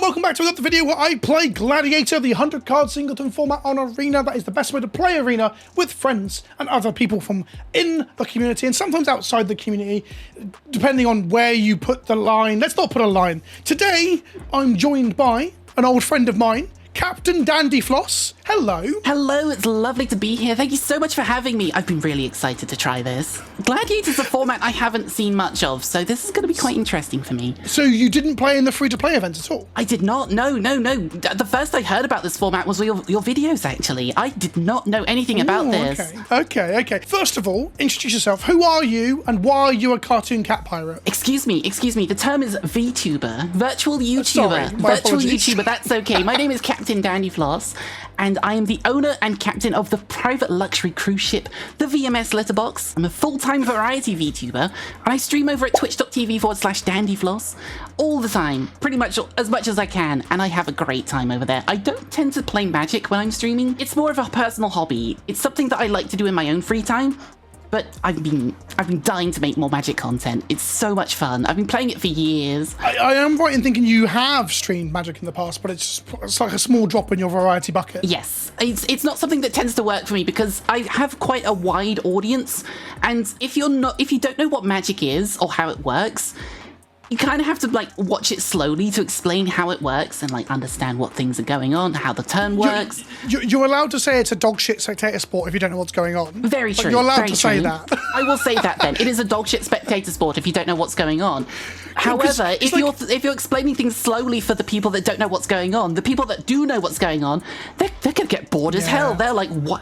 welcome back to another video where I play Gladiator, the 100-card singleton format on Arena. That is the best way to play Arena with friends and other people from in the community and sometimes outside the community, depending on where you put the line. Let's not put a line. Today, I'm joined by an old friend of mine, Captain Dandyfloss. Hello. Hello, it's lovely to be here. Thank you so much for having me. I've been really excited to try this. Gladiator is a format I haven't seen much of, so this is going to be quite interesting for me. So you didn't play in the free-to-play event at all? I did not. No. The first I heard about this format was your videos, actually. I did not know anything about this. Okay. First of all, introduce yourself. Who are you, and why are you a cartoon cat pirate? Excuse me. The term is VTuber, virtual YouTuber. Sorry, my virtual apologies. YouTuber, that's okay. My name is Captain Dandyfloss, and I am the owner and captain of the private luxury cruise ship, the VMS Letterbox. I'm a full-time variety VTuber, and I stream over at twitch.tv/Dandyfloss all the time, pretty much as I can, and I have a great time over there. I don't tend to play Magic when I'm streaming. It's more of a personal hobby. It's something that I like to do in my own free time. But I've been dying to make more Magic content. It's so much fun. I've been playing it for years. I am right in thinking you have streamed Magic in the past, but it's like a small drop in your variety bucket. Yes, it's not something that tends to work for me because I have quite a wide audience, and if you don't know what Magic is or how it works, you kind of have to watch it slowly to explain how it works and understand what things are going on, how the turn works. You're allowed to say it's a dogshit spectator sport if you don't know what's going on. Very true. You're allowed to say that. I will say that then. It is a dogshit spectator sport if you don't know what's going on. However, if you're explaining things slowly for the people that don't know what's going on, the people that do know what's going on, they're going to get bored as hell. They're like, what?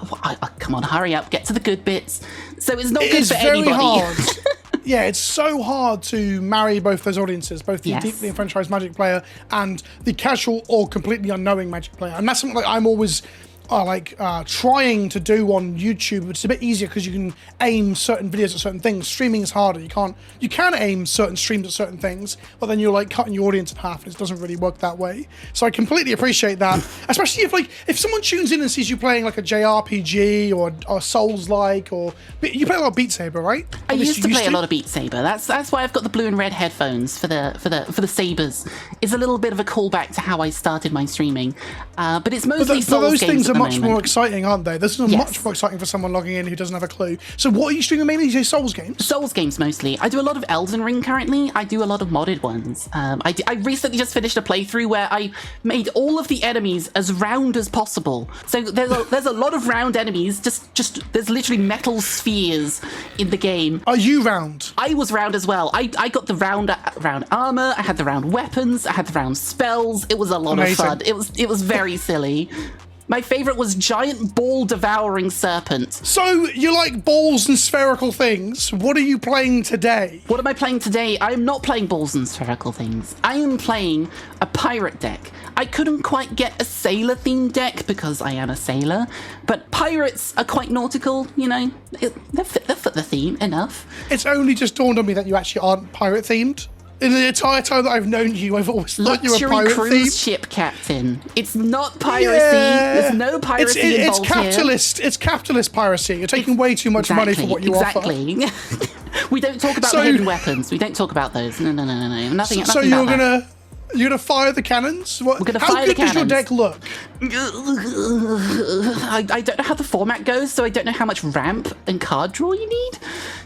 Come on, hurry up, get to the good bits. So it's not good for anybody. Hard. Yeah, it's so hard to marry both those audiences, both the deeply enfranchised Magic player and the casual or completely unknowing Magic player. And that's something I'm always trying to do on YouTube. It's a bit easier because you can aim certain videos at certain things. Streaming is harder. You can aim certain streams at certain things, but then you're cutting your audience in half, and it doesn't really work that way. So I completely appreciate that, especially if someone tunes in and sees you playing like a JRPG or Souls-like, or you play a lot of Beat Saber, right? I used to play a lot of Beat Saber. That's why I've got the blue and red headphones for the sabers. It's a little bit of a callback to how I started my streaming, but it's mostly Souls games. Much more exciting, aren't they? This is much more exciting for someone logging in who doesn't have a clue. So what are you streaming mainly? You say Souls games? Souls games mostly. I do a lot of Elden Ring currently. I do a lot of modded ones. I recently just finished a playthrough where I made all of the enemies as round as possible. So there's a lot of round enemies. Just there's literally metal spheres in the game. Are you round? I was round as well. I got the round armor. I had the round weapons. I had the round spells. It was a lot of fun. It was very silly. My favorite was giant ball-devouring serpent. So you like balls and spherical things. What are you playing today? What am I playing today? I am not playing balls and spherical things. I am playing a pirate deck. I couldn't quite get a sailor-themed deck because I am a sailor, but pirates are quite nautical, you know. They fit the theme enough. It's only just dawned on me that you actually aren't pirate-themed. In the entire time that I've known you, I've always thought you were pirate Luxury cruise ship captain. It's not piracy. There's no piracy involved here. It's capitalist piracy. You're taking way too much money for what you offer. Exactly. We don't talk about the hidden weapons. We don't talk about those. No. Nothing. So you're gonna fire the cannons? We're gonna fire the cannons. How good does your deck look? I don't know how the format goes, so I don't know how much ramp and card draw you need.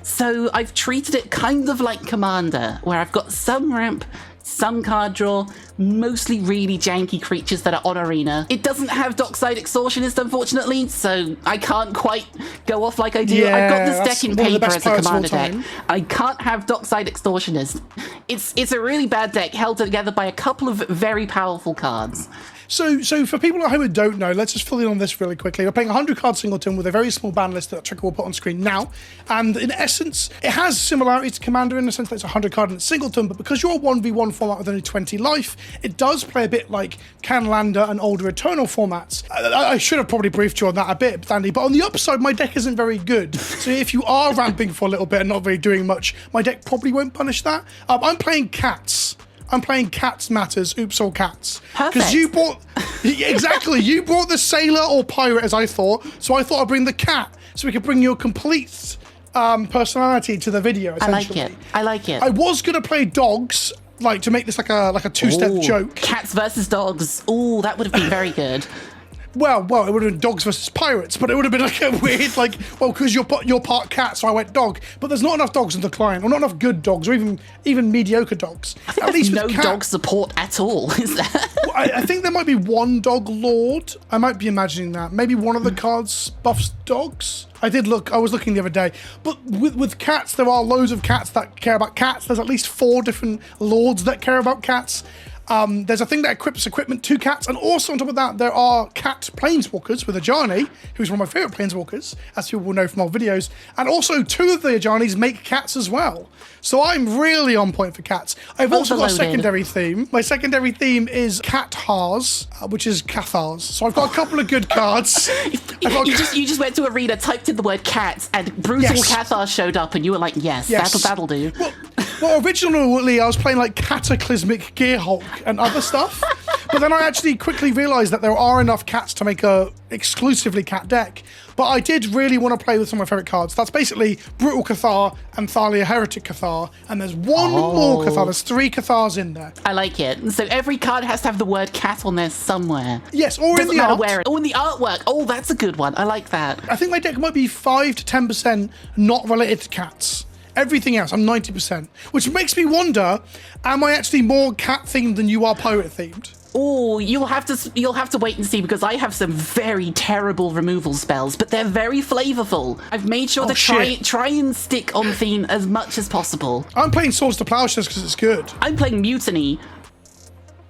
So I've treated it kind of like Commander, where I've got some ramp, some card draw, mostly really janky creatures that are on Arena. It doesn't have Dockside Extortionist, unfortunately, so I can't quite go off like I do. Yeah, I've got this deck in paper as a Commander deck. Time. I can't have Dockside Extortionist. It's a really bad deck held together by a couple of very powerful cards. So for people at home who don't know, let's just fill in on this really quickly. We're playing a 100-card singleton with a very small ban list that Tricker will put on screen now. And in essence, it has similarities to Commander in the sense that it's a 100-card and it's singleton, but because you're a 1v1 format with only 20 life, it does play a bit like Canlander and older Eternal formats. I should have probably briefed you on that a bit, Dandy, but on the upside, my deck isn't very good. So if you are ramping for a little bit and not really doing much, my deck probably won't punish that. I'm playing cats. I'm playing Cats Matters, Oops All Cats. Because you bought... Exactly, you brought the sailor or pirate, as I thought, so I thought I'd bring the cat, so we could bring your complete personality to the video, essentially. I like it. I was going to play dogs, like to make this like a two-step Ooh, joke. Cats versus dogs. Ooh, that would have been very good. Well, it would have been dogs versus pirates, but it would have been like a weird, like, well, because you're part cat, so I went dog. But there's not enough dogs in the client, or not enough good dogs, or even mediocre dogs. I think there's no dog support at all, is there? Well, I think there might be one dog lord. I might be imagining that. Maybe one of the cards buffs dogs. I was looking the other day. But with cats, there are loads of cats that care about cats. There's at least 4 different lords that care about cats. There's a thing that equips equipment to cats, and also on top of that, there are cat planeswalkers with Ajani, who's one of my favorite planeswalkers, as people will know from our videos, and also 2 of the Ajanis make cats as well. So I'm really on point for cats. I've also got a secondary theme. My secondary theme is Cathars, which is Cathars. So I've got a couple of good cards. You just went to Arena, typed in the word cat, and brutal Cathar showed up, and you were like, yes. That'll do. Well, originally I was playing like Cataclysmic Gearhulk and other stuff, but then I actually quickly realised that there are enough cats to make a exclusively cat deck. But I did really want to play with some of my favourite cards. That's basically Brutal Cathar and Thalia Heretic Cathar, and there's one more Cathar. There's 3 Cathars in there. I like it. So every card has to have the word cat on there somewhere. Yes, or Doesn't in the matter art. where. Oh, in the artwork. Oh, that's a good one. I like that. I think my deck might be 5 to 10% not related to cats. Everything else, I'm 90%, which makes me wonder: am I actually more cat themed than you are pirate themed? Oh, you'll have to wait and see, because I have some very terrible removal spells, but they're very flavorful. I've made sure to try and stick on theme as much as possible. I'm playing Swords to Plowshares because it's good. I'm playing Mutiny.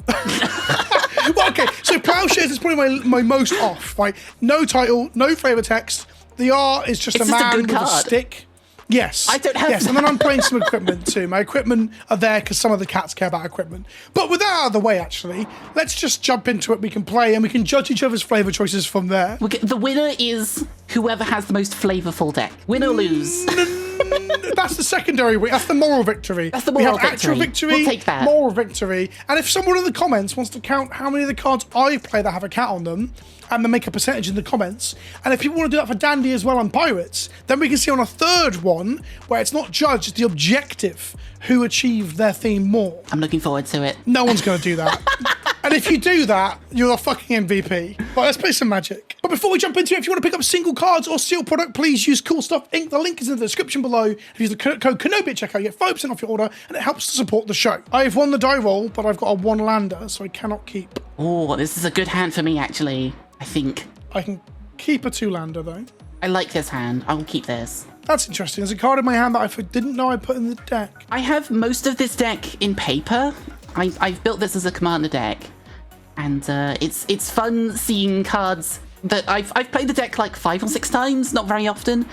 Well, okay, so Plowshares is probably my most off, right? No title, no flavor text. The art is just a man with a stick. Yes. I don't have that. And then I'm playing some equipment too. My equipment are there because some of the cats care about equipment. But with that out of the way, actually, let's just jump into it. We can play and we can judge each other's flavour choices from there. The winner is whoever has the most flavourful deck. Win or lose. That's the secondary win. That's the moral victory. That's the moral victory. Actual victory. We'll take that. Moral victory. And if someone in the comments wants to count how many of the cards I play that have a cat on them, and then make a percentage in the comments, and if people want to do that for Dandy as well on Pirates, then we can see on a third one where it's not judged, it's the objective who achieved their theme more. I'm looking forward to it. No one's going to do that. And if you do that, you're a fucking MVP. Right, let's play some Magic. But before we jump into it, if you want to pick up single cards or sealed product, please use Cool Stuff Inc. The link is in the description below. If you use the code Kenobi at checkout, you get 5% off your order, and it helps to support the show. I've won the die roll, but I've got a 1 lander, so I cannot keep. Oh, this is a good hand for me, actually. I think. I can keep a 2 lander, though. I like this hand. I will keep this. That's interesting. There's a card in my hand that I didn't know I put in the deck. I have most of this deck in paper. I've built this as a commander deck, and it's fun seeing cards that I've played the deck like 5 or 6 times, not very often,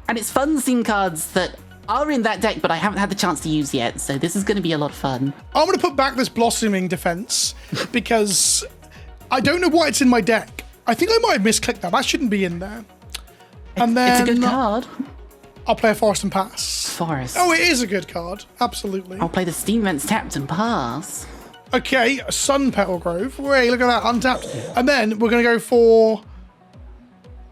and it's fun seeing cards that are in that deck but I haven't had the chance to use yet. So this is going to be a lot of fun. I'm going to put back this Blossoming Defense because I don't know why it's in my deck. I think I might have misclicked that. That shouldn't be in there. And then it's a good card. I'll play a Forest and Pass. Forest. Oh, it is a good card. Absolutely. I'll play the Steam Vents Tapped and Pass. Okay, Sun Petal Grove. Wait, look at that. Untapped. And then we're going to go for...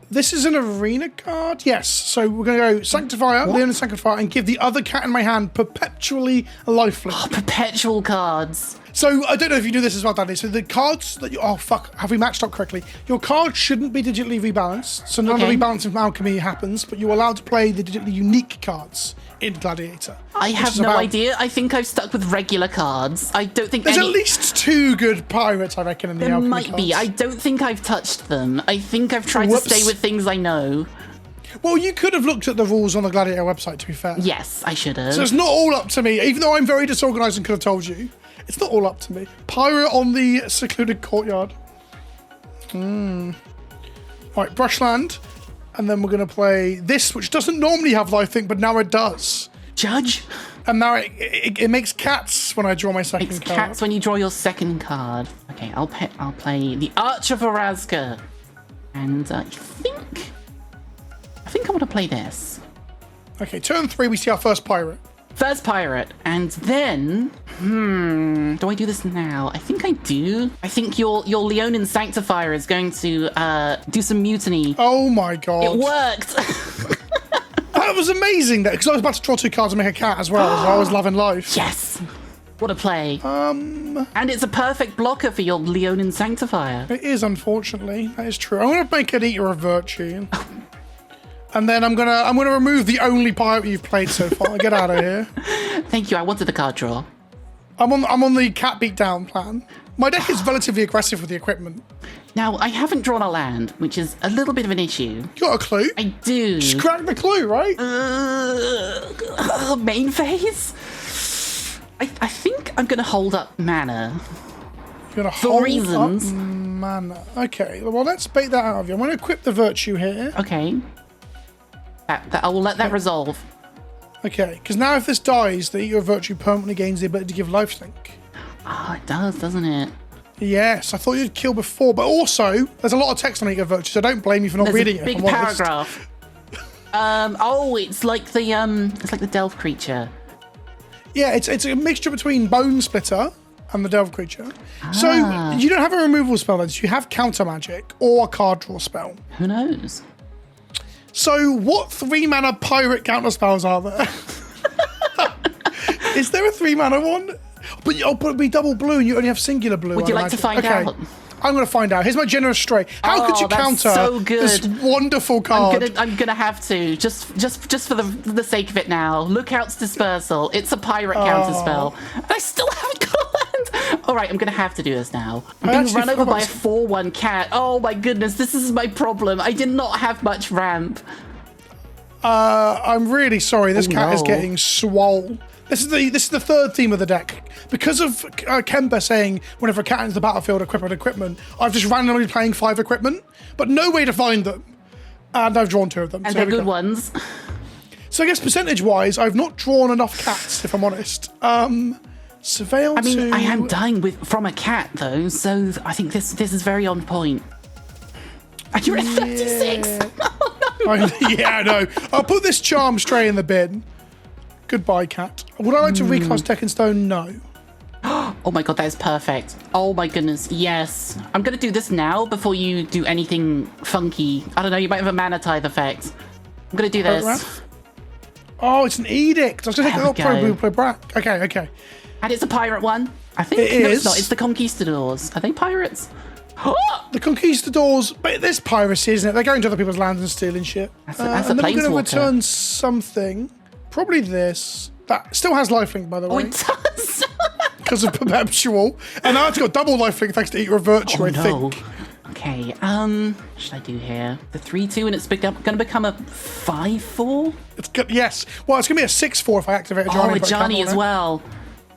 This is an arena card? Yes. So we're going to go Sanctifier, Leonin Sanctifier, and give the other cat in my hand Perpetually Lifelink. Oh, perpetual cards. So I don't know if you do this as well, Danny. So the cards that you... Oh, fuck. Have we matched up correctly? Your card shouldn't be digitally rebalanced. So none of the rebalancing from Alchemy happens, but you're allowed to play the digitally unique cards in Gladiator. I have no idea. I think I've stuck with regular cards. I don't think there's at least 2 good pirates, I reckon, in the Alchemy cards. There might be. I don't think I've touched them. I think I've tried to stay with things I know. Well, you could have looked at the rules on the Gladiator website, to be fair. Yes, I should have. So it's not all up to me, even though I'm very disorganized and could have told you. It's not all up to me. Pirate on the secluded courtyard. Right, Brushland. And then we're going to play this, which doesn't normally have Lifelink, but now it does. Judge? And now it makes cats when I draw my second card. Cats when you draw your second card. Okay, I'll play the Arch of Orazka. And I think I want to play this. Okay, turn 3, we see our first pirate. First pirate, and then, do I do this now? I think I do. I think your Leonin Sanctifier is going to do some mutiny. Oh my god. It worked! That was amazing, because I was about to draw 2 cards and make a cat as well, so I was loving life. Yes! What a play. And it's a perfect blocker for your Leonin Sanctifier. It is, unfortunately. That is true. I'm going to make an Eater of Virtue. And then I'm gonna remove the only pirate you've played so far. Get out of here. Thank you. I wanted the card draw. I'm on the cat beat down plan. My deck is relatively aggressive with the equipment. Now, I haven't drawn a land, which is a little bit of an issue. You got a clue? I do. Just crack the clue, right? Main phase? I think I'm going to hold up mana. You're gonna For hold reasons. up mana. Okay, well, let's bait that out of you. I'm going to equip the Virtue here. Okay. I will let that resolve. Okay, because now if this dies, the Eater of Virtue permanently gains the ability to give lifelink. Oh, it does, doesn't it? Yes, I thought you'd kill before, but also, there's a lot of text on Eater of Virtue, so don't blame me for not reading it. There's a big paragraph. It's like the Delve creature. Yeah, it's a mixture between Bone Splitter and the Delve creature. So you don't have a removal spell then, so you have counter magic or a card draw spell. Who knows? So what 3-mana pirate counter spells are there? Is there a 3-mana one? But it'd be double blue and you only have singular blue. Would you like to find out? I'm going to find out. Here's my generous stray. How could you counter this wonderful card? I'm gonna have to just for the sake of it now. Lookout's Dispersal. It's a pirate counter spell. I still haven't got a land. All right, I'm gonna have to do this now. I'm being run over by a 4/1 cat. Oh my goodness, this is my problem. I did not have much ramp. I'm really sorry. This cat is getting swole. This is the third theme of the deck. Because of Kemba saying whenever a cat enters the battlefield, equip an equipment, I've just randomly playing 5 equipment, but no way to find them. And I've drawn 2 of them. And they're good ones. So I guess percentage-wise, I've not drawn enough cats, if I'm honest. Surveil I mean, I am dying from a cat, though, so I think this is very on point. Are you at 36? Yeah, I know. I'll put this charm stray in the bin. Goodbye, cat. Would I like to recast Deck in Stone? No. Oh my god, that is perfect. Oh my goodness, yes. I'm going to do this now before you do anything funky. I don't know, you might have a Mana Tithe effect. I'm going to do this. Oh, it's an Edict. I was going to take Pro Brack. Okay. And it's a pirate one. I think it is. It's not. It's the Conquistadors. Are they pirates? The Conquistadors, but this piracy, isn't it? They're going to other people's lands and stealing shit. That's a and then we're going to planeswalker. return something. Probably this. That still has lifelink, by the way. Oh, it does. Because of Perpetual. And now it's got double lifelink thanks to Eater of Virtue, I think. Okay, what should I do here? The 3/2 and it's going to become a 5/4? Yes. Well, it's going to be a 6/4 if I activate a Johnny. Oh, a Johnny as well.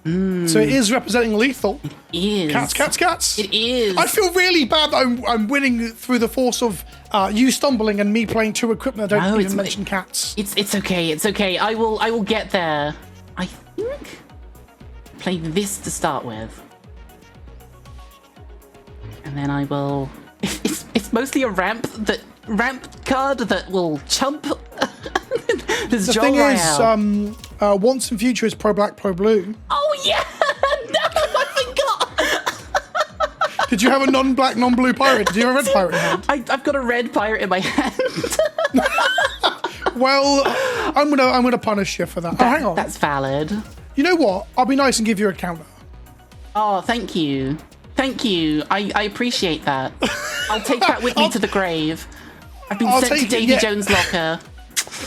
So it is representing lethal. It is. Cats. It is. I feel really bad that I'm winning through the force of you stumbling and me playing 2 equipment that don't even mention cats. It's okay. It's okay. I will get there. I think play this to start with, and then I will. It's mostly a ramp card that will chump. The thing is, once in future is pro black, pro blue. Oh yeah! No, I forgot. Did you have a non-black, non-blue pirate? Did you have a red pirate in hand? I've got a red pirate in my hand. Well, I'm gonna punish you for that. Oh, hang on. That's valid. You know what? I'll be nice and give you a counter. Oh, thank you. Thank you. I appreciate that. I'll take that with me to the grave. I've been sent to Davy Jones' locker.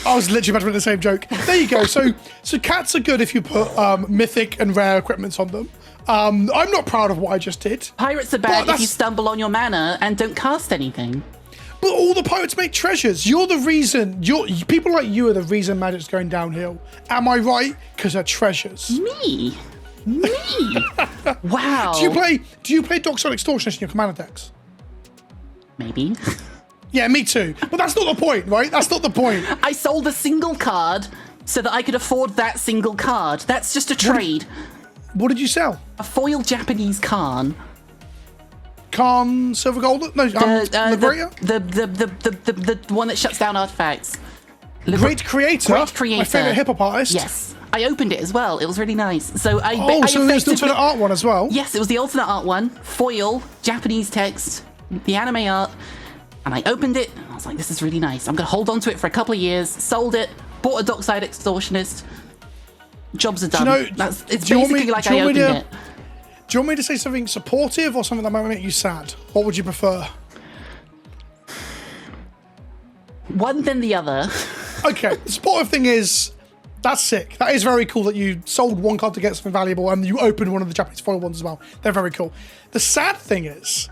I was literally about to make the same joke. There you go. So cats are good if you put mythic and rare equipments on them. I'm not proud of what I just did. Pirates are bad if you stumble on your mana and don't cast anything. But all the pirates make treasures. You're the reason. People like you are the reason Magic's going downhill. Am I right? Because they're treasures. Me? Wow. Do you play Dockside Extortionist in your commander decks? Maybe. Yeah, me too. But that's not the point, right? That's not the point. I sold a single card so that I could afford that single card. That's just a trade. What did you sell? A foil Japanese Khan. Khan Silver Gold? No, Liberator? The one that shuts down artifacts. Great Creator? Great Creator. My favourite hip-hop artist. Yes. I opened it as well. It was really nice. So I so there's the alternate art one as well? Yes, it was the alternate art one. Foil, Japanese text, the anime art. And I opened it, and I was like, this is really nice. I'm going to hold on to it for a couple of years. Sold it, bought a Dockside Extortionist. Jobs are done. Do you know, It's basically like I opened it. Do you want me to say something supportive or something that might make you sad? What would you prefer? One then the other. Okay, the supportive thing is, that's sick. That is very cool that you sold one card to get something valuable and you opened one of the Japanese foil ones as well. They're very cool. The sad thing is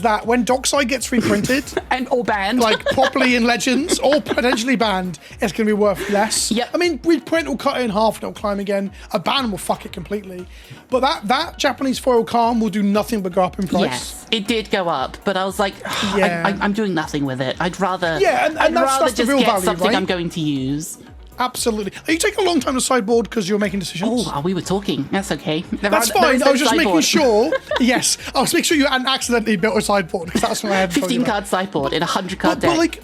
that when Dockside gets reprinted or banned, like properly in Legends or potentially banned, it's going to be worth less. Yep. I mean, reprint will cut it in half and it'll climb again. A ban will fuck it completely. But that Japanese foil calm will do nothing but go up in price. Yes, it did go up, but I was like, I'm doing nothing with it. I'd rather, and that's the real get value, something right? I'm going to use. Absolutely. Are you taking a long time to sideboard because you're making decisions? Oh, we were talking. That's okay. That's fine. I was just making sure. Yes, I was making sure you hadn't accidentally built a sideboard. That's what I had. 15 card sideboard in a 100 card deck. But like,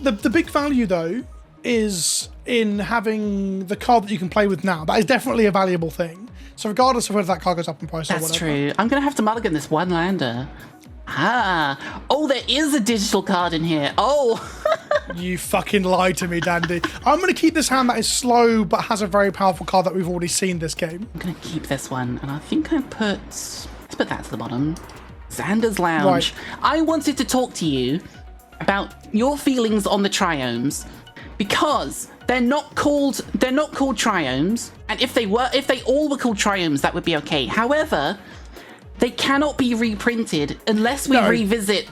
the big value though is in having the card that you can play with now. That is definitely a valuable thing. So regardless of whether that card goes up in price or whatever. That's true. I'm gonna have to mulligan this one lander. Oh, there is a digital card in here. Oh. You fucking lied to me, Dandy. I'm going to keep this hand that is slow but has a very powerful card that we've already seen this game. I'm going to keep this one, and I think let's put that to the bottom. Xander's Lounge. Right. I wanted to talk to you about your feelings on the triomes, because they're not called triomes, and if they all were called triomes, that would be okay. However, they cannot be reprinted unless we revisit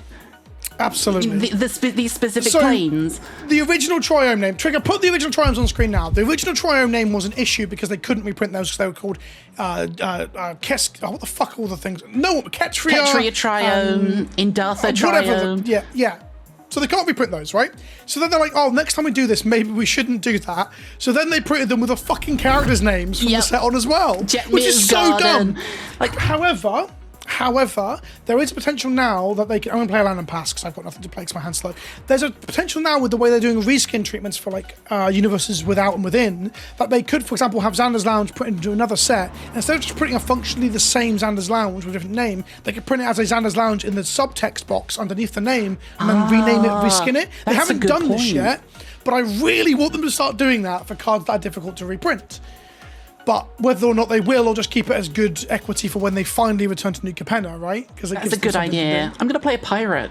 absolutely these specific planes. The original triome name, Trigger, put the original triomes on screen now. The original triome name was an issue because they couldn't reprint those because they were called what the fuck are all the things? No, Ketria triome, Indartha triome. Yeah. So they can't reprint those, right? So then they're like, oh, next time we do this, maybe we shouldn't do that. So then they printed them with the fucking characters' names from the set on as well. Which is so dumb. Like, However, there is a potential now that they can. I'm going to play a land and pass because I've got nothing to play because my hand's slow. There's a potential now with the way they're doing reskin treatments for like universes without and within that they could, for example, have Xander's Lounge put into another set. And instead of just printing a functionally the same Xander's Lounge with a different name, they could print it as a Xander's Lounge in the subtext box underneath the name and then rename it, reskin it. They haven't done this yet, but I really want them to start doing that for cards that are difficult to reprint. But whether or not they will, or just keep it as good equity for when they finally return to New Capenna, right? Because that's a good idea. I'm going to play a pirate.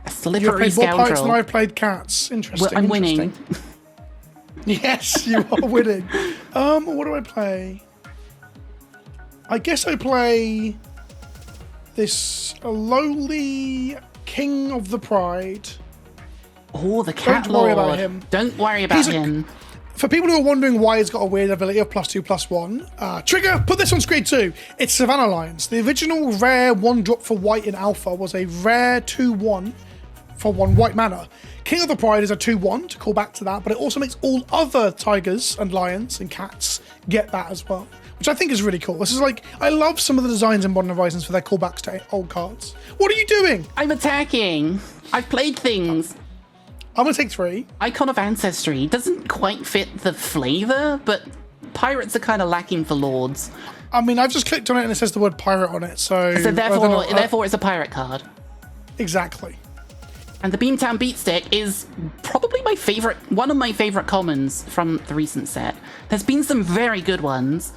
A slippery You've played scoundrel. more pirates than I've played cats. Interesting. Well, I'm winning. Yes, you are winning. What do I play? I guess I play this lowly King of the Pride. Oh, the cat Don't worry about him. Don't worry about him. For people who are wondering why he's got a weird ability of +2/+1, Trigger, put this on screen too. It's Savannah Lions. The original rare 1-drop for white in Alpha was a rare 2/1 for 1 white mana. King of the Pride is a 2/1 to call back to that, but it also makes all other tigers and lions and cats get that as well, which I think is really cool. This is like, I love some of the designs in Modern Horizons for their callbacks to old cards. What are you doing? I'm attacking. I've played things. I'm going to take 3. Icon of Ancestry doesn't quite fit the flavor, but pirates are kind of lacking for lords. I mean, I've just clicked on it and it says the word pirate on it, so therefore it's a pirate card. Exactly. And the Beamtown Beatstick is probably one of my favorite commons from the recent set. There's been some very good ones.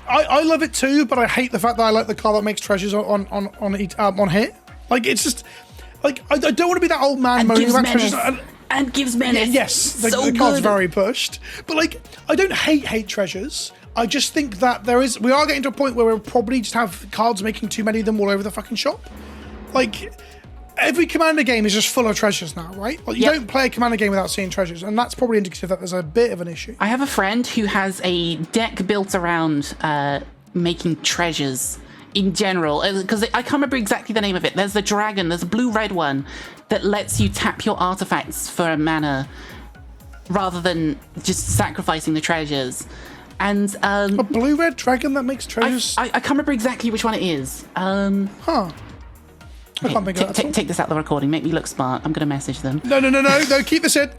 I love it too, but I hate the fact that I like the card that makes treasures on hit. Like, it's just... Like, I don't want to be that old man moaning about treasures. And gives menace. Yes, the card's very pushed. But, like, I don't hate treasures. I just think that we are getting to a point where we'll probably just have cards making too many of them all over the fucking shop. Like, every Commander game is just full of treasures now, right? Like, you don't play a Commander game without seeing treasures, and that's probably indicative that there's a bit of an issue. I have a friend who has a deck built around making treasures in general, because I can't remember exactly the name of it. There's the dragon, there's a blue-red one that lets you tap your artifacts for a mana rather than just sacrificing the treasures. And a blue-red dragon that makes treasures? I can't remember exactly which one it is. I can't think of that. Take this out of the recording, make me look smart. I'm going to message them. No, keep this in.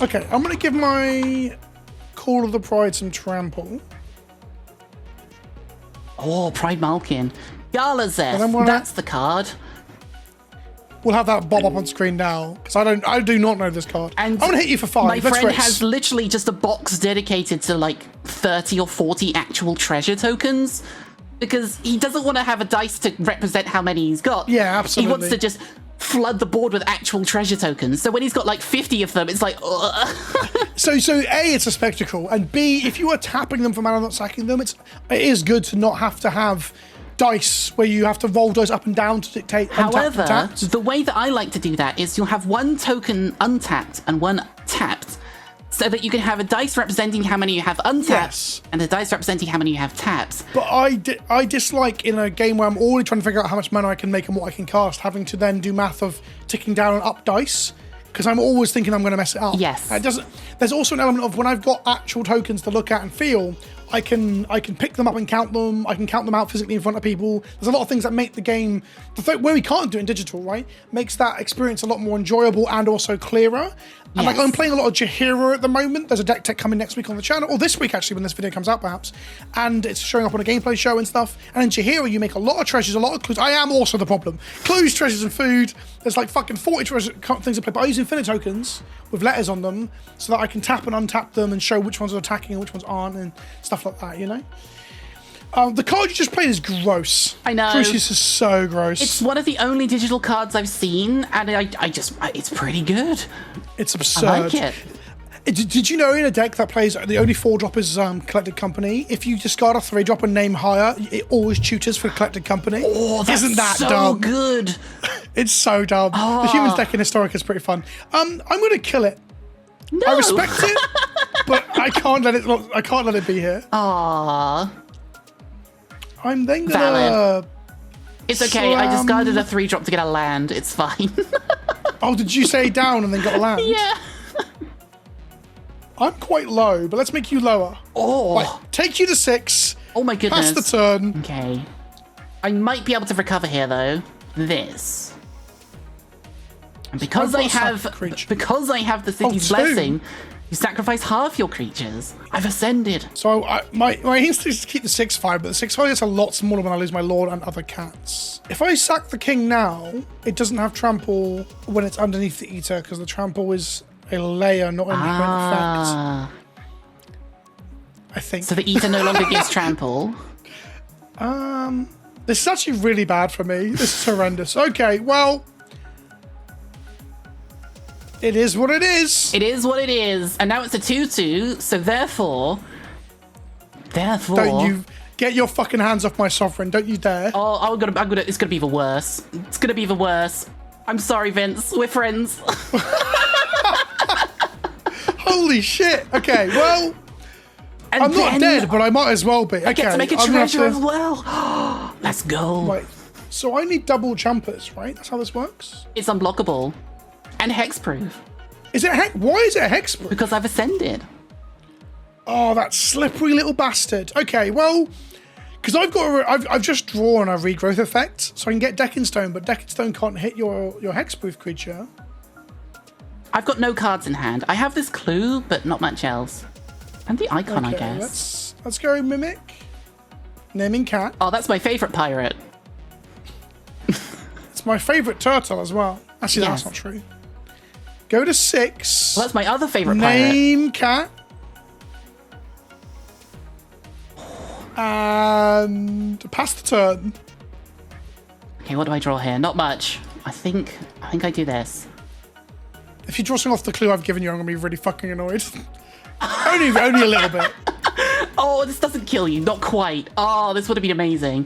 Okay, I'm going to give my Call of the Pride some trample. Oh, Pride Malkin. Galazeth, that's the card. we'll have that bob up on screen now because I do not know this card. And I'm gonna hit you for 5. My Let's friend race. has literally just a box dedicated to like 30 or 40 actual treasure tokens because he doesn't want to have a dice to represent how many he's got. Yeah, absolutely. He wants to just flood the board with actual treasure tokens. So when he's got like 50 of them, it's like, ugh. So A, it's a spectacle, and B, if you are tapping them for mana, not sacking them, it is good to not have to have dice where you have to roll dice up and down to dictate untapped and However, tapped. the way that I like to do that is you'll have one token untapped and one tapped, so that you can have a dice representing how many you have untapped Yes. and a dice representing how many you have tapped. But I dislike in a game where I'm already trying to figure out how much mana I can make and what I can cast, having to then do math of ticking down and up dice, because I'm always thinking I'm going to mess it up. Yes. And it doesn't. There's also an element of when I've got actual tokens to look at and feel, I can pick them up and count them. I can count them out physically in front of people. There's a lot of things that make the game, where we can't do it in digital, right? Makes that experience a lot more enjoyable and also clearer. And like Yes. I'm playing a lot of Jaheira at the moment. There's a deck tech coming next week on the channel, or this week actually when this video comes out perhaps. And it's showing up on a gameplay show and stuff. And in Jaheira you make a lot of treasures, a lot of clues. I am also the problem. Clues, treasures and food. There's like fucking 40 things to play. But I use infinite tokens with letters on them so that I can tap and untap them and show which ones are attacking and which ones aren't and stuff like that, you know? The card you just played is gross. I know. Crucius is so gross. It's one of the only digital cards I've seen, and it's pretty good. It's absurd. I like it. Did you know in a deck that plays the only 4-drop is Collected Company, if you discard a 3-drop and name higher, it always tutors for Collected Company? Oh, that's Isn't that so dumb? good. It's so dumb. The Humans deck in Historic is pretty fun. I'm going to kill it. No. I respect it, but I can't let it be here. Aww. I'm then gonna. Valid. It's okay. I Slam. discarded a 3-drop to get a land. It's fine. Oh, did you say down and then got a land? Yeah. I'm quite low, but let's make you lower. Oh. Right, take you to 6. Oh my goodness. Pass the turn. Okay. I might be able to recover here though. This. And because I've I got a have sack creature. because I have the city's 2. blessing, you sacrifice half your creatures. I've ascended. So my instinct is to keep the 6/5, but the 6/5 is a lot smaller when I lose my lord and other cats. If I sack the king now, it doesn't have trample when it's underneath the eater because the trample is a layer, not an effect. Ah. I think. So the eater no longer gives trample. This is actually really bad for me. This is horrendous. Okay, well, it is what it is. It is what it is. And now it's a 2/2, so therefore Don't you get your fucking hands off my sovereign? Don't you dare! Oh, it's gonna be the worst. It's gonna be the worst. I'm sorry, Vince. We're friends. Holy shit! Okay, well, And I'm not then dead, but I might as well be. Okay, I get to make a I'm gonna have treasure to- as well. Let's go. Right. So I need double jumpers, right? That's how this works. It's unblockable and hexproof Is it why is it a hex? because I've ascended. Oh, that slippery little bastard. Okay, well, because I've just drawn a regrowth effect, so I can get Decking Stone, but Decking Stone can't hit your hexproof creature. I've got no cards in hand. I have this clue, but not much else. And the icon, Okay, I guess. let's go Mimic. Naming cat. Oh, that's my favorite pirate. It's my favorite turtle as well. Actually, Yes. that's not true. Go to 6. Well, that's my other favorite pirate. Name cat. And pass the turn. Okay, what do I draw here? Not much. I think I do this. If you draw something off the clue I've given you, I'm gonna be really fucking annoyed. only a little bit. Oh, this doesn't kill you. Not quite. Oh, this would have been amazing.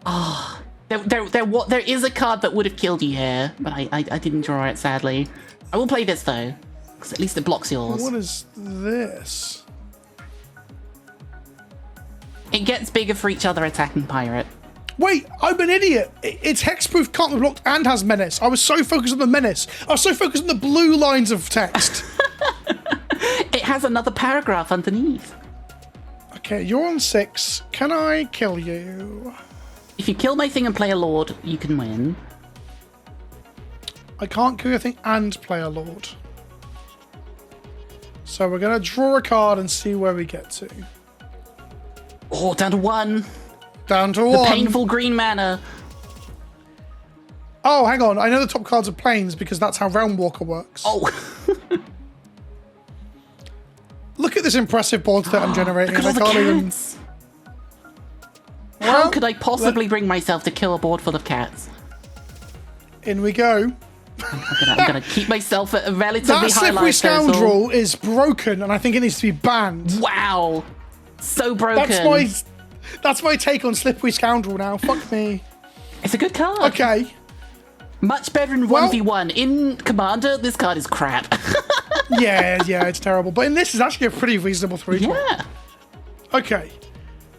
Oh, there is a card that would have killed you here, but I didn't draw it, sadly. I will play this, though, because at least it blocks yours. What is this? It gets bigger for each other attacking pirate. Wait, I'm an idiot. It's hexproof, can't be blocked, and has menace. I was so focused on the menace. I was so focused on the blue lines of text. It has another paragraph underneath. Okay, you're on 6. Can I kill you? If you kill my thing and play a lord, you can win. I can't kill your thing and play a lord. So we're going to draw a card and see where we get to. Oh, down to 1. Down to The 1. painful green mana. Oh, hang on. I know the top cards are planes because that's how Realm Walker works. Oh. Look at this impressive board that I'm generating. Look at all the cats. How Well, could I possibly bring myself to kill a board full of cats? In we go. I'm gonna keep myself at a relatively That high Slippery life total. Scoundrel is broken, and I think it needs to be banned. Wow. So broken. That's my take on Slippery Scoundrel now. Fuck me. It's a good card. Okay. Much better in Well- 1v1. In Commander, this card is crap. Yeah, it's terrible. But in this, it's actually a pretty reasonable 3-2. Yeah. Okay.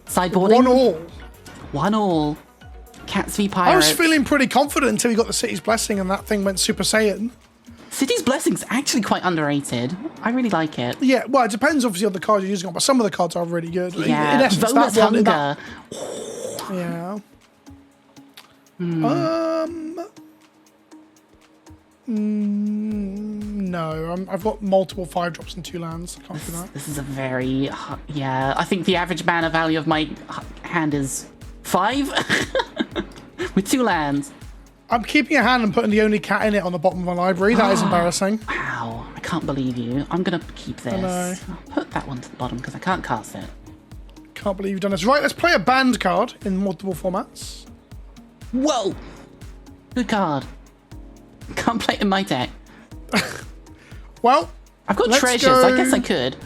Sideboarding. 1-1. 1-1. Cats v I Pirates. was feeling pretty confident until we got the City's Blessing and that thing went Super Saiyan. City's Blessing's actually quite underrated. I really like it. Yeah, well, it depends obviously on the card you're using on, but some of the cards are really good. Yeah. In essence, Vona's that one, Hunger. yeah. No, I've got multiple 5-drops and 2 lands. I can't do that. This is a very... Yeah, I think the average mana value of my hand is 5. With 2 lands. I'm keeping a hand and putting the only cat in it on the bottom of my library. That is embarrassing. Wow, I can't believe you. I'm going to keep this. know. I'll put that one to the bottom because I can't cast it. Can't believe you've done this. Right, let's play a banned card in multiple formats. Whoa! Good card. Can't play it in my deck. Well, I've got let's treasures. go- I guess I could.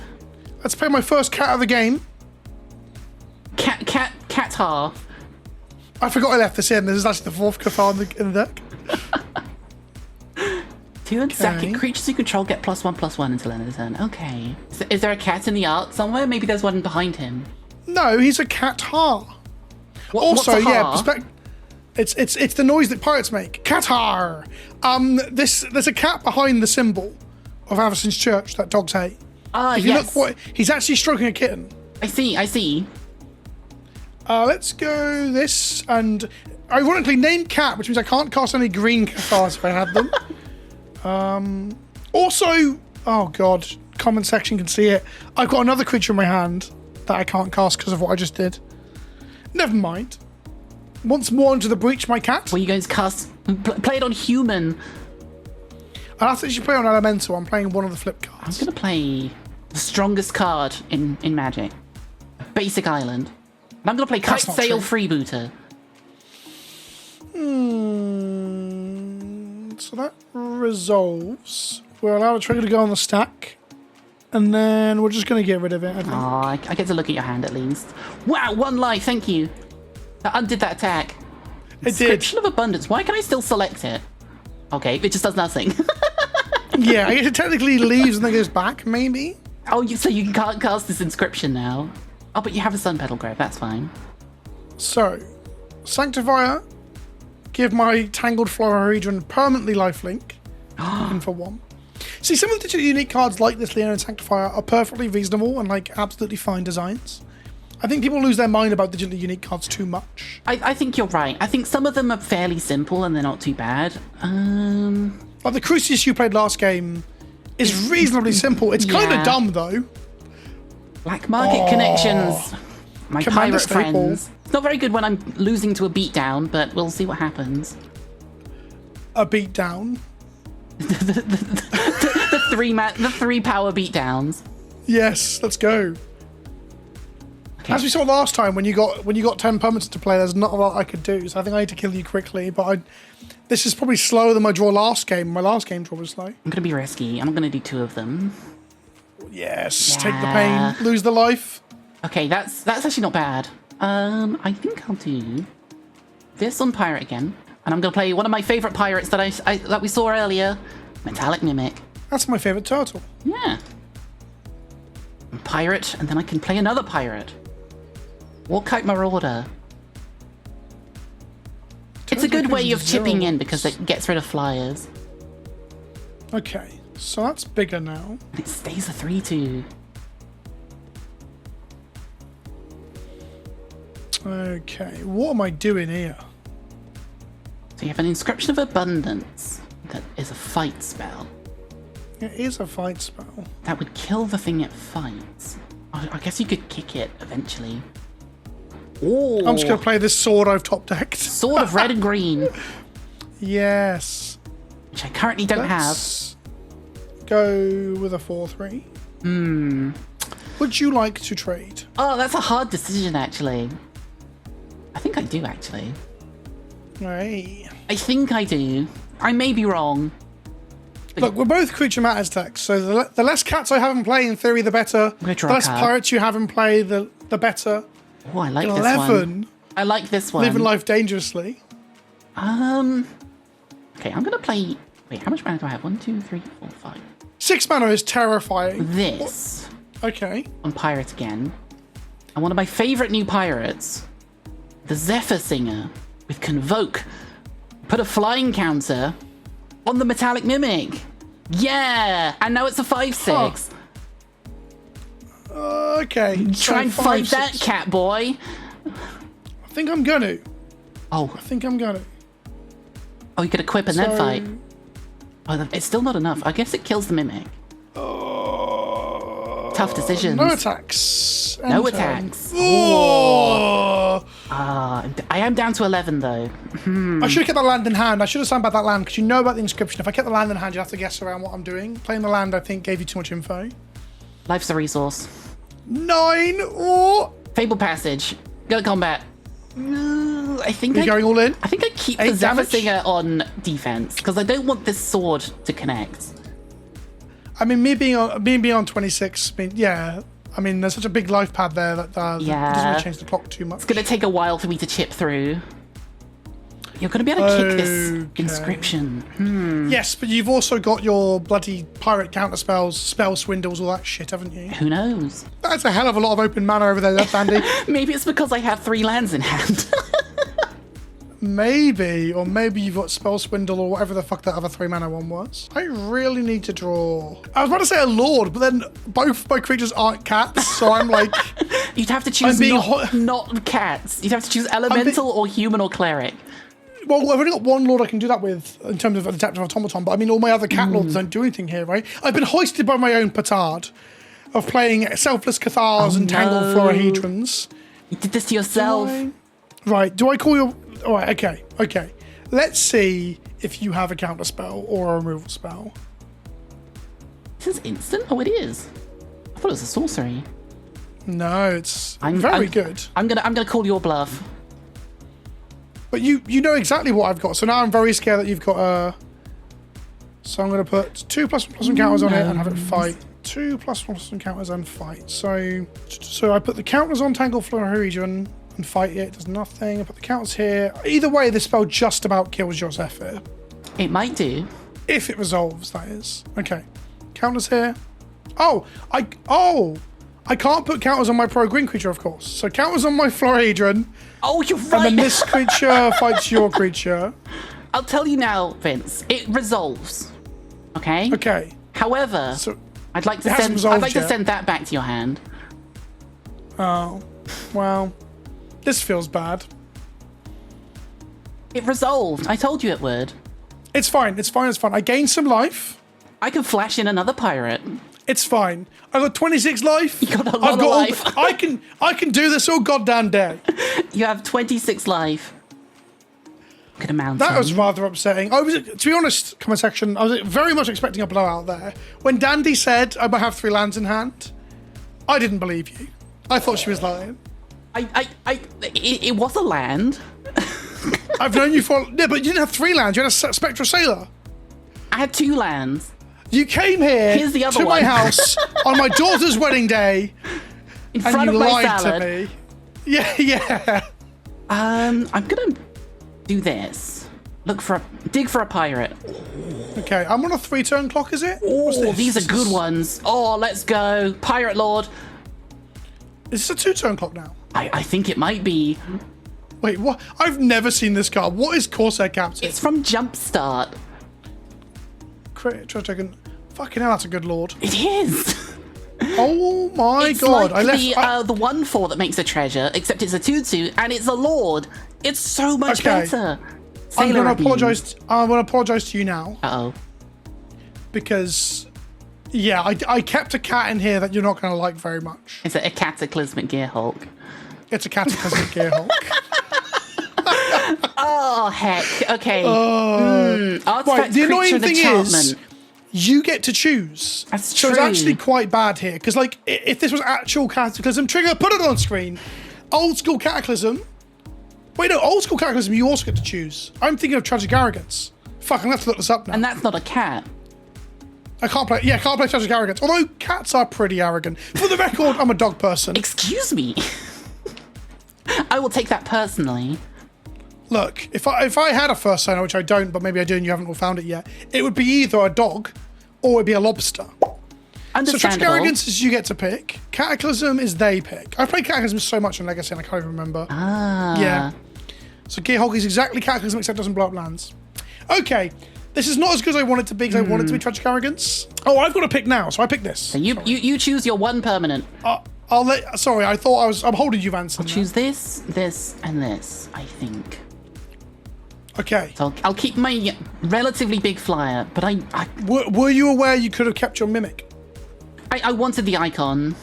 let's play my first cat of the game. Qatar. I forgot I left this in. This is actually the 4th Qatar in the deck. 2 and second. Creatures you control get +1/+1 until end of the turn. Okay. Is there a cat in the art somewhere? Maybe there's one behind him. No, he's a Qatar. What's Also, a yeah, har? it's the noise that pirates make. Qatar. There's a cat behind the symbol of Avison's Church that dogs hate. Ah, If you yes. look, he's actually stroking a kitten. I see. Let's go this and ironically named cat, which means I can't cast any green Qathars if I had them. Also, oh god, comment section can see it. I've got another creature in my hand that I can't cast because of what I just did. Never mind. Once more into the breach, my cat. Were you going to cast... Play it on human. I'll have to actually play on Elemental. I'm playing one of the flip I'm cards. going to play the strongest card in Magic. Basic Island. And I'm going to play Kite That's not Sail true. Freebooter. So that resolves. We're allowed a trigger to go on the stack. And then we're just going to get rid of it, I think. Aw, I get to look at your hand at least. Wow, 1 life, thank you. That undid that attack. It did. Description of Abundance. Why can I still select it? Okay, it just does nothing. Yeah, I guess it technically leaves and then goes back, maybe? Oh, so you can't cast this inscription now. Oh, but you have a Sun Petal Grove, that's fine. So, Sanctifier, give my Tangled Floridron permanently lifelink, in for 1. See, some of the digitally unique cards like this Leon and Sanctifier are perfectly reasonable and like absolutely fine designs. I think people lose their mind about digitally unique cards too much. I think you're right. I think some of them are fairly simple and they're not too bad. Like the Crucius you played last game is reasonably simple. It's kind Yeah. of dumb though. Black Market Connections. My Commander pirate staple. friends. It's not very good when I'm losing to a beatdown, but we'll see what happens. A beatdown. The 3 power beatdowns. Yes, let's go. Okay. As we saw last time, when you got 10 permanents to play, there's not a lot I could do. So I think I need to kill you quickly. But this is probably slower than my draw last game. My last game draw was slow. I'm gonna be risky. I'm gonna do 2 of them. Yes, take the Yeah. pain, lose the life. Okay, that's actually not bad. I think I'll do this on pirate again, and I'm gonna play one of my favorite pirates that we saw earlier, Metallic Mimic. That's my favorite turtle. Yeah. Pirate, and then I can play another pirate. Warkite Marauder. It's a good way of chipping in because it gets rid of flyers. Okay, so that's bigger now. And it stays a 3/2. Okay, what am I doing here? So you have an Inscription of Abundance that is a fight spell. It is a fight spell. That would kill the thing it fights. I guess you could kick it eventually. Oh, I'm just going to play this sword I've top decked. Sword of Red and Green. Yes. Which I currently don't have. Let's go with a 4-3. Would you like to trade? Oh, that's a hard decision, actually. I think I do, actually. Right. I think I do. I may be wrong. Look, we're both creature matters decks, so the less cats I have in play, in theory, the better. The less pirates you have in play, the better. Oh, I like 11. This one. I like this one. Living life dangerously. Okay, I'm gonna play. Wait, how much mana do I have? 1, 2, 3, 4, 5. 6 mana is terrifying. This. Okay. On pirate again. And one of my favorite new pirates, the Zephyr Singer, with Convoke. Put a flying counter on the Metallic Mimic. Yeah! And now it's a 5/6. Okay. Try and fight that, cat boy. I think I'm gonna. Oh. I think I'm gonna. Oh, you could equip and then fight. Oh, it's still not enough. I guess it kills the Mimic. Tough decisions. No attacks. No attacks. Oh. I am down to 11, though. I should have kept that land in hand. I should have sandbagged that land, because you know about the inscription. If I kept the land in hand, you have to guess around what I'm doing. Playing the land, I think, gave you too much info. Life's a resource. 9 or... Fable Passage. Go to combat. I think You're going all in? I think I keep the Zephyr Singer on defense, because I don't want this sword to connect. I mean, me being on 26, yeah. I mean, there's such a big life pad there that doesn't really change the clock too much. It's going to take a while for me to chip through. You're going to be able to kick this inscription. Yes, but you've also got your bloody pirate counter spells, spell swindles, all that shit, haven't you? Who knows? That's a hell of a lot of open mana over there, left Andy. Maybe it's because I have 3 lands in hand. Maybe, or maybe you've got spell swindle or whatever the fuck that other 3 mana one was. I really need to draw. I was about to say a lord, but then both my creatures aren't cats, so I'm like... You'd have to choose not cats. You'd have to choose elemental or human or cleric. Well, I've only got one lord I can do that with in terms of Adaptive Automaton, but I mean, all my other cat lords don't do anything here, right? I've been hoisted by my own petard of playing Selfless Cathars and Tangled Florahedrons. You did this to yourself. Right, do I call your... All right, okay. Let's see if you have a counter spell or a removal spell. This is instant? Oh, it is. I thought it was a sorcery. No, it's very good. I'm gonna call your bluff. But you know exactly what I've got, so now I'm very scared that you've got a... So I'm going to put 2+1/+1 counters on it and have it fight. 2+1/+1 counters and fight. So I put the counters on Tangled Florahedron and fight it. It does nothing. I put the counters here. Either way, this spell just about kills your Zephyr. It might do. If it resolves, that is. Okay. Counters here. I can't put counters on my pro-green creature, of course. So counters on my Florahedron. Oh, you're right. And then this creature fights your creature. I'll tell you now, Vince. It resolves. Okay? Okay. However, I'd like to send that back to your hand. Oh. Well. This feels bad. It resolved. I told you it would. It's fine. I gained some life. I can flash in another pirate. It's fine. I've got 26 life. You got a lot of life. I can do this all goddamn day. You have 26 life. Good amount. That was rather upsetting. To be honest, comment section, I was very much expecting a blowout there. When Dandy said I might have 3 lands in hand, I didn't believe you. I thought she was lying. It was a land. I've known you for... Yeah, but you didn't have 3 lands. You had a Spectral Sailor. I had 2 lands. You came here to my house on my daughter's wedding day in front of my salad. To me. Yeah. I'm gonna do this. Dig for a pirate. Okay, I'm on a 3-turn clock, is it? Oh, these are good ones. Oh, let's go. Pirate Lord. Is this a 2-turn clock now? I think it might be. Wait, what? I've never seen this card. What is Corsair Captain? It's from Jumpstart. Fucking hell, that's a good lord. It is. Oh my god! Like the 1/4 that makes a treasure, except it's a 2/2 and it's a lord. It's so much better. I'm going to apologize. I'm going to apologize to you now. Uh-oh. Because, yeah, I kept a cat in here that you're not going to like very much. Is it a cataclysmic Gearhulk? It's a cataclysmic Gearhulk. Oh, heck. Okay. Artifact Right, the annoying creature thing enchantment. is, you get to choose. That's so it's true. actually quite bad here, because like, if this was actual Cataclysm, Trigger, put it on screen. Old school Cataclysm. Wait, no, old school Cataclysm, you also get to choose. I'm thinking of Tragic Arrogance. Fuck, I'm gonna have to look this up now. And that's not a cat. I can't play Tragic Arrogance, although cats are pretty arrogant. For the record, I'm a dog person. Excuse me. I will take that personally. Look, if I had a first owner, which I don't, but maybe I do and you haven't all found it yet, it would be either a dog or it would be a lobster. So Tragic Understandable. Arrogance is you get to pick. Cataclysm is they pick. I've played Cataclysm so much in Legacy and I can't even remember. Ah. Yeah. So Gearhulk is exactly Cataclysm except doesn't blow up lands. Okay. This is not as good as I want it to be because I want it to be Tragic Arrogance. Oh, I've got to pick now, so I pick this. So you choose your one permanent. Sorry, I thought I'm holding you, Vance. Choose this, this, and this, I think. Okay. So I'll keep my relatively big flyer, but Were you aware you could have kept your Mimic? I wanted the icon.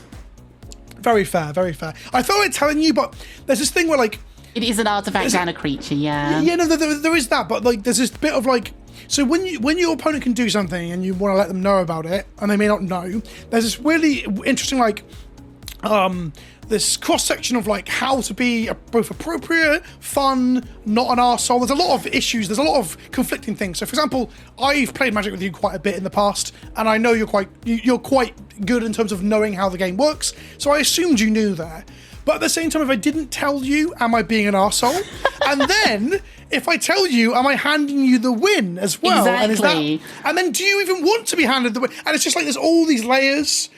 Very fair, very fair. I thought I'd telling you, but there's this thing where like... It is an artifact and a creature, yeah. Yeah, no, there is that, but like there's this bit of like... So when your opponent can do something and you want to let them know about it, and they may not know, there's this really interesting like... this cross-section of like how to be both appropriate, fun, not an arsehole. There's a lot of issues, there's a lot of conflicting things. So for example, I've played Magic with you quite a bit in the past, and I know you're quite good in terms of knowing how the game works, so I assumed you knew there. But at the same time, if I didn't tell you, am I being an arsehole? And then, if I tell you, am I handing you the win as well? Exactly. And then do you even want to be handed the win? And it's just like there's all these layers.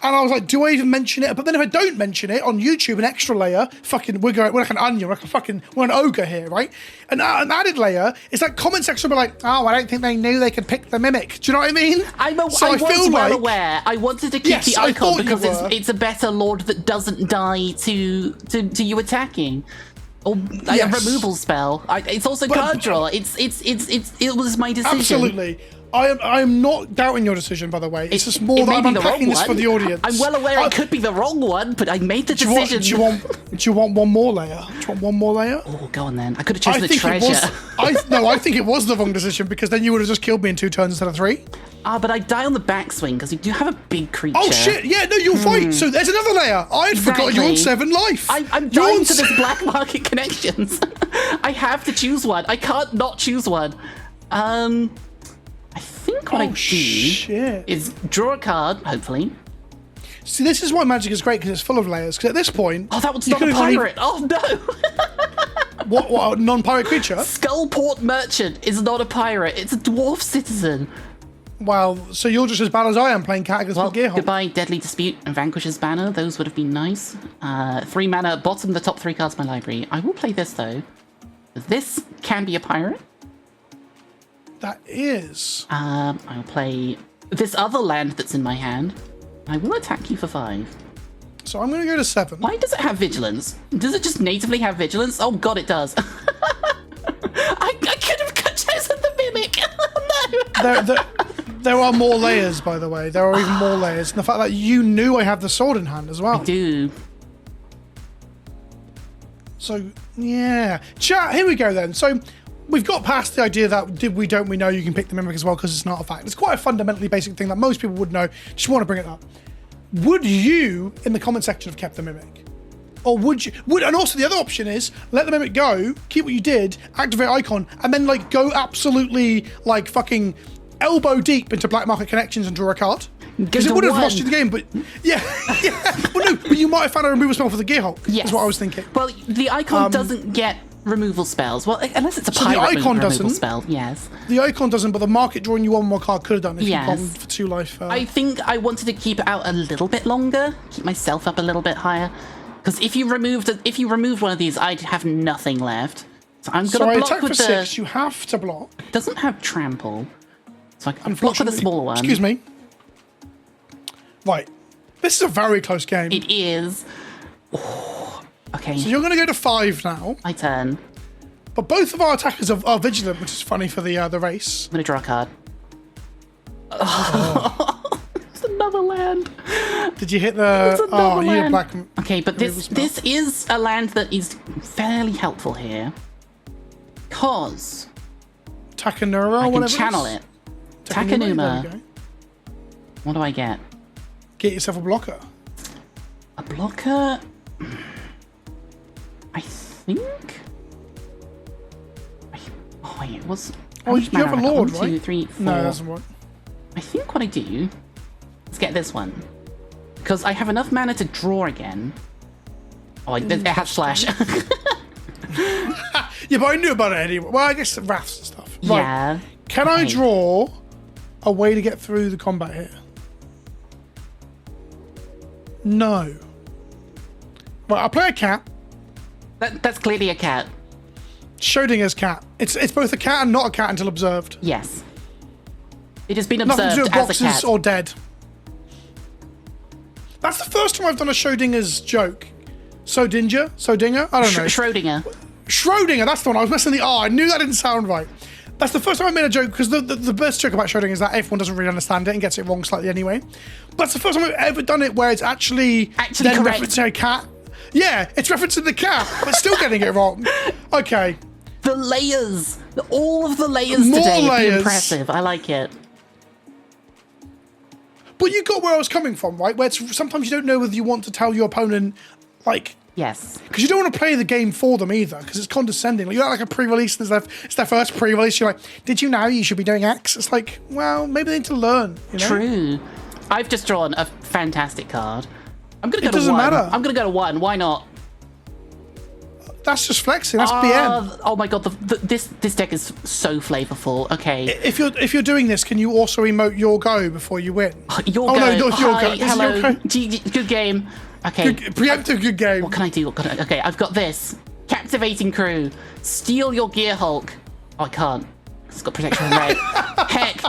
And I was like, do I even mention it? But then if I don't mention it on YouTube, an extra layer, fucking, we're like an onion, we're an ogre here, right? And an added layer is that comment section will be like, oh, I don't think they knew they could pick the Mimic. Do you know what I mean? I was well aware. I wanted to keep the icon because it's a better lord that doesn't die to you attacking. Or a removal spell. It's also card draw. It was my decision. Absolutely. I am not doubting your decision, by the way. It's just more that I'm unpacking this for the audience. I'm well aware it could be the wrong one, but I made the decision. Do you want one more layer? Do you want one more layer? Oh, go on then. I could have chosen the treasure. I think it was the wrong decision because then you would have just killed me in 2 turns instead of 3. But I die on the backswing because you do have a big creature. Oh shit! Yeah, no, you'll fight. So there's another layer. I had forgotten you're on 7 life. I'm dying to this black market connections. I have to choose one. I can't not choose one. I think what I do is draw a card, hopefully. See, this is why Magic is great because it's full of layers. Because at this point, that one's not a pirate. Oh no! What? A non-pirate creature? Skullport Merchant is not a pirate. It's a dwarf citizen. Well, so you're just as bad as I am playing Cataclysm with Gearhulk. Goodbye, Deadly Dispute and Vanquish's Banner. Those would have been nice. 3 mana, bottom the top 3 cards of my library. I will play this though. This can be a pirate. That is. I'll play this other land that's in my hand. I will attack you for 5. So I'm going to go to 7. Why does it have vigilance? Does it just natively have vigilance? Oh god, it does. I could have chosen the Mimic. No. There are more layers, by the way. There are even more layers. And the fact that you knew I have the sword in hand as well. I do. So, yeah. Chat, here we go then. So, we've got past the idea that don't we know you can pick the Mimic as well because it's an artifact. It's quite a fundamentally basic thing that most people would know. Just want to bring it up. Would you, in the comment section, have kept the Mimic? Or would you? And also the other option is, let the Mimic go, keep what you did, activate Icon, and then like go absolutely like fucking elbow deep into black market connections and draw a card. Because it would have lost you the game, but yeah. Well, no, but you might have found a removal spell for the Gearhulk. Yes. Is what I was thinking. Well, the Icon doesn't get removal spells. Well, unless it's a pirate removal spell, yes. The Icon doesn't, but the market drawing you one more card could have done if you bombed for 2 life. I think I wanted to keep it out a little bit longer, keep myself up a little bit higher, because if you removed one of these, I'd have nothing left. So I'm going to block with for 6. You have to block. It doesn't have trample, so I can block with a smaller one. Excuse me. Right, this is a very close game. It is. Oh, okay. So you're going to go to 5 now. My turn. But both of our attackers are vigilant, which is funny for the race. I'm going to draw a card. Oh. It's another land. Did you hit the... Oh, you hit black... Okay, but this is a land that is fairly helpful here. because Takanura, I or can whatever. channel it. There we Takanuma. go. What do I get? Get yourself a blocker. A blocker? I think. Oh wait, it was. Oh, you have a Lord, right? 1, 2, 3, 4. No, that doesn't work. I think what I do. Let's get this one. Because I have enough mana to draw again. Oh, it has Slash. Yeah, but I knew about it anyway. Well, I guess Wraths and stuff. Right. Yeah. Can I draw a way to get through the combat here? No. Right, I'll play a cat. That's clearly a cat. Schrodinger's cat. It's both a cat and not a cat until observed. Yes. It has been Nothing to do observed with as a boxes cat. or dead. That's the first time I've done a Schrodinger's joke. Sodinger? I don't know. Schrodinger. Schrodinger, that's the one. I was missing the R. I knew that didn't sound right. That's the first time I made a joke, because the best joke about Schrodinger is that everyone doesn't really understand it and gets it wrong slightly anyway. But it's the first time I've ever done it where it's actually then correct. referencing a cat. Yeah, it's referencing the cat, but still getting it wrong. Okay. The layers. All of the layers More today have layers. been impressive. I like it. But you got where I was coming from, right? Where it's, sometimes you don't know whether you want to tell your opponent, like... Yes. Because you don't want to play the game for them either, because it's condescending. Like, you're like a pre-release, and it's their first pre-release. You're like, did you know you should be doing X? It's like, well, maybe they need to learn. You know? True. I've just drawn a fantastic card. I'm gonna go It to doesn't 1. matter. I'm gonna go to 1. Why not? That's just flexing. That's BM. Oh my god, this deck is so flavorful. Okay. If you're doing this, can you also emote your go before you win? Your Oh, go. no, not your Hi, go. This is hello. your go. GG, good game. Okay. Preemptive good game. What can I do? Okay, I've got this. Captivating Crew. Steal your Gear Hulk. Oh, I can't. It's got protection from red. Heck.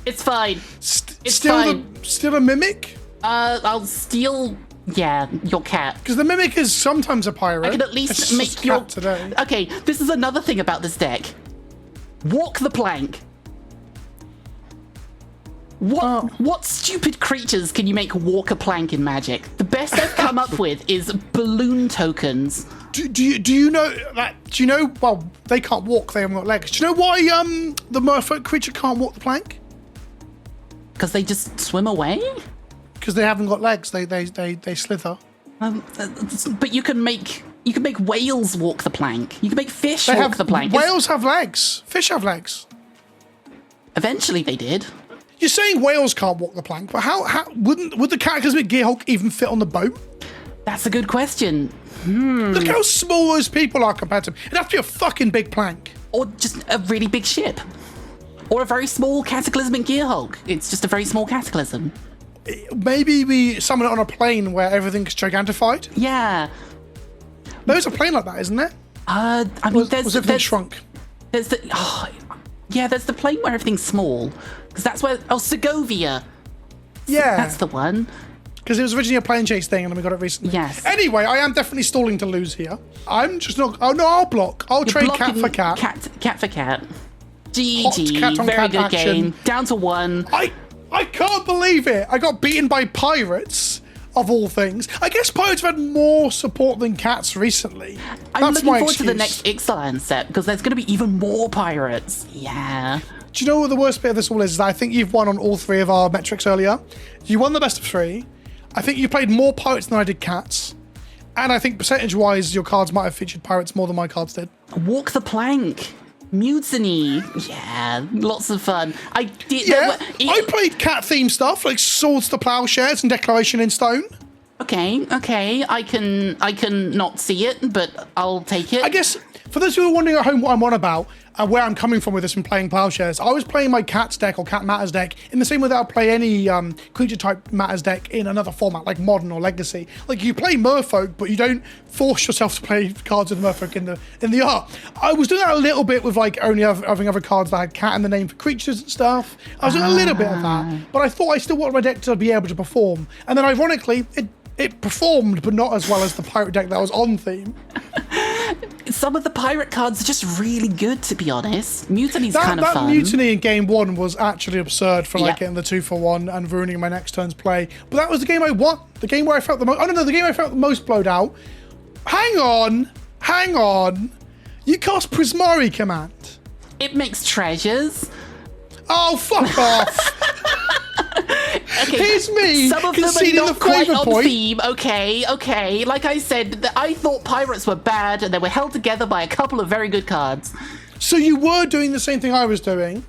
It's fine. It's fine. Still a mimic? I'll steal... Yeah, your cat. Because the mimic is sometimes a pirate. I can at least It's make just your... cat today. Okay, this is another thing about this deck. Walk the plank. What stupid creatures can you make walk a plank in Magic? The best I've come up with is balloon tokens. Do you know that? Do you know? Well, they can't walk. They haven't got legs. Do you know why the merfolk creature can't walk the plank? Because they just swim away. Because they haven't got legs. They slither. But you can make whales walk the plank. You can make fish walk the plank. Whales have legs. Fish have legs. Eventually, they did. You're saying whales can't walk the plank, but how would the Cataclysmic Gearhulk even fit on the boat? That's a good question. Look how small those people are compared to him. It'd have to be a fucking big plank. Or just a really big ship. Or a very small Cataclysmic Gearhulk. It's just a very small Cataclysm. Maybe we summon it on a plane where everything's gigantified. Yeah. There's a plane like that, isn't there? I mean, Was everything shrunk? There's the plane where everything's small. Because that's where... Oh, Segovia. Yeah. That's the one. Because it was originally a plane chase thing and then we got it recently. Yes. Anyway, I am definitely stalling to lose here. I'm just not... Oh, no, I'll block. I'll trade cat for cat. Cat for cat. Hot GG. cat on Very cat good action. game. Down to 1. I can't believe it. I got beaten by pirates, of all things. I guess pirates have had more support than cats recently. I'm That's looking my forward excuse. to the next Ixalan set because there's going to be even more pirates. Yeah. Do you know what the worst bit of this all is? I think you've won on all 3 of our metrics earlier. You won the best of 3. I think you played more pirates than I did cats. And I think percentage-wise, your cards might have featured pirates more than my cards did. Walk the plank. Mutiny. Yeah, lots of fun. I did. Yeah, I played cat-themed stuff like Swords to Plowshares and Declaration in Stone. Okay. I can not see it, but I'll take it. I guess for those who are wondering at home what I'm on about and where I'm coming from with this and playing Plowshares, I was playing my Cats deck or Cat Matters deck in the same way that I'll play any creature type Matters deck in another format like Modern or Legacy. Like you play Merfolk, but you don't force yourself to play cards with Merfolk in the art. I was doing that a little bit with like only having other cards that had cat in the name for creatures and stuff. I was doing a little bit of that, but I thought I still wanted my deck to be able to perform. And then ironically, it performed, but not as well as the pirate deck that was on theme. Some of the pirate cards are just really good, to be honest. Mutiny's kind of fun. That Mutiny in game 1 was actually absurd for like Yep. getting the 2-for-1 and ruining my next turn's play. But that was the game I won. The game where I felt the most... Oh, no, the game I felt the most blowed out. Hang on. You cast Prismari command. It makes treasures. Oh, fuck off. Okay, Here's me some of them are conceding not the quite favour on point. theme. Okay. Like I said, I thought pirates were bad, and they were held together by a couple of very good cards, So you were doing the same thing I was doing.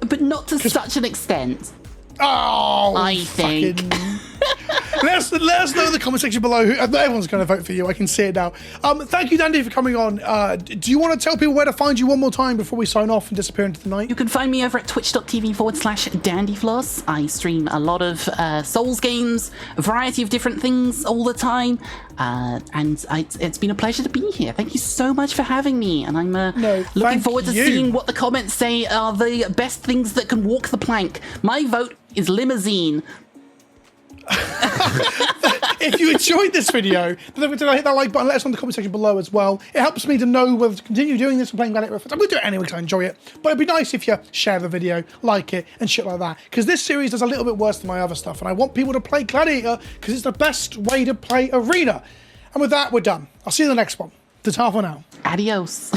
but not to such an extent. Oh, I think. let us know in the comment section below. Everyone's going to vote for you. I can see it now. Thank you, Dandy, for coming on. Do you want to tell people where to find you one more time before we sign off and disappear into the night? You can find me over at twitch.tv/Dandyfloss. I stream a lot of Souls games, a variety of different things all the time. It's been a pleasure to be here. Thank you so much for having me. And I'm looking forward to seeing what the comments say are the best things that can walk the plank. My vote is limousine. If you enjoyed this video, then don't forget to hit that like button. Let us know in the comment section below as well. It helps me to know whether to continue doing this and playing Gladiator. I'm going to do it anyway because I enjoy it. But it'd be nice if you share the video, like it, and shit like that. Because this series is a little bit worse than my other stuff. And I want people to play Gladiator because it's the best way to play Arena. And with that, we're done. I'll see you in the next one. Ta-ta for now. Adios.